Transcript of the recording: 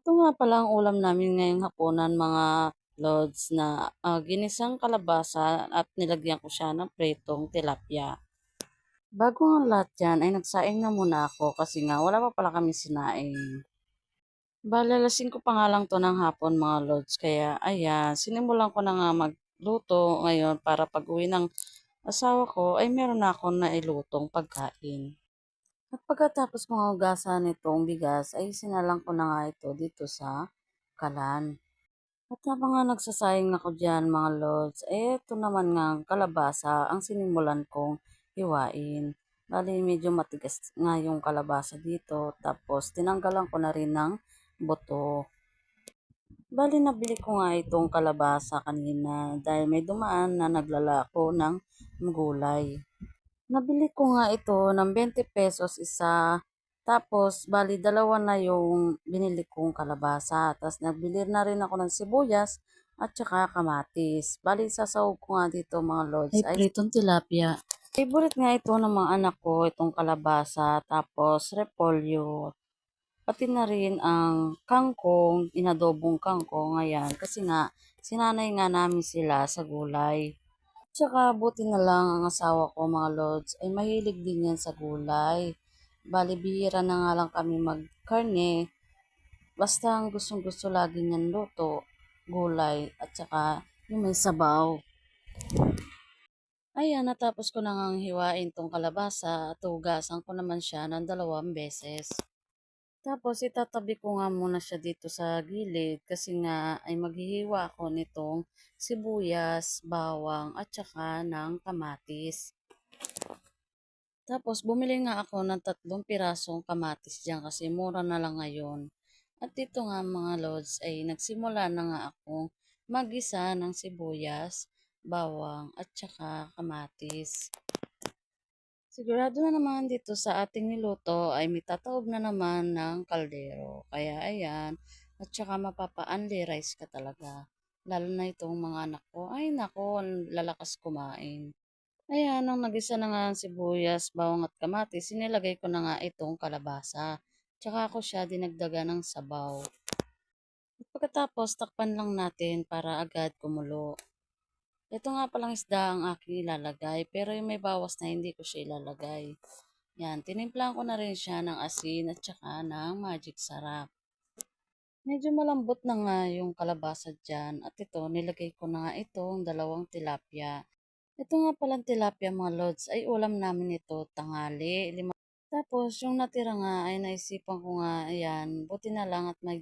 Ito nga pala ang ulam namin ngayong hapunan mga lods na ginisang kalabasa at nilagyan ko siya ng pritong tilapia. Bago ang lahat yan ay nagsaing na muna ako kasi nga wala pa pala kami sinaing. Bale, lasing ko pa nga lang to ng hapon mga lods. Kaya ayan, sinimulan ko na nga magluto ngayon para pag uwi ng asawa ko ay meron na akong nailutong pagkain. At pagkatapos kong hugasan itong bigas ay sinalang ko na nga ito dito sa kalan. At habang nga nagsasayang ako dyan mga lods, ito naman nga ang kalabasa ang sinimulan kong hiwain. Bali medyo matigas nga yung kalabasa dito, tapos tinanggalan ko na rin ng buto. Bali nabili ko nga itong kalabasa kanina dahil may dumaan na naglalako ng gulay. Nabili ko nga ito ng 20 pesos isa. Tapos, bali, dalawa na yung binili kong kalabasa. Tapos, nagbili na rin ako ng sibuyas at saka kamatis. Bali, sasawag ko nga dito mga lods ay pritong tilapia. Favorite nga ito ng mga anak ko, itong kalabasa. Tapos, repolyo. Pati na rin ang kangkong, inadobong kangkong. Ayan, kasi nga, sinanay nga namin sila sa gulay. Tsaka buti na lang ang asawa ko mga lods ay mahilig din yan sa gulay. Bali bihira na nga lang kami magkarne. Basta ang gustong gusto lagi niyan luto, gulay at saka yung may sabaw. Ayan, natapos ko na ngang hiwain tong kalabasa at hugasan ko naman siya ng 2 beses. Tapos itatabi ko nga muna siya dito sa gilid kasi nga ay maghihiwa ako nitong sibuyas, bawang at saka ng kamatis. Tapos bumili nga ako ng 3 pirasong kamatis diyan kasi mura na lang ngayon. At dito nga mga lods ay nagsimula na nga akong magisa ng sibuyas, bawang at saka kamatis. Sigurado na naman dito sa ating niluto ay may tataob na naman ng kaldero. Kaya ayan, at saka mapapa-only rice ka talaga. Lalo na itong mga anak ko. Ay nako, ang lalakas kumain. Ayan, nang nagisa na nga ang sibuyas, bawang at kamatis, sinilagay ko na nga itong kalabasa. Tsaka ako siya dinagdagan ng sabaw. At pagkatapos, takpan lang natin para agad kumulo. Ito nga palang isda ang aking ilalagay, pero yung may bawas na hindi ko siya ilalagay. Yan, tinimplahan ko na rin siya ng asin at saka ng magic sarap. Medyo malambot na nga yung kalabasa dyan at ito, nilagay ko na nga itong 2 tilapia. Ito nga palang tilapia mga lods ay ulam namin ito tanghali. Tapos yung natira nga ay naisipan ko nga, ayan, buti na lang at may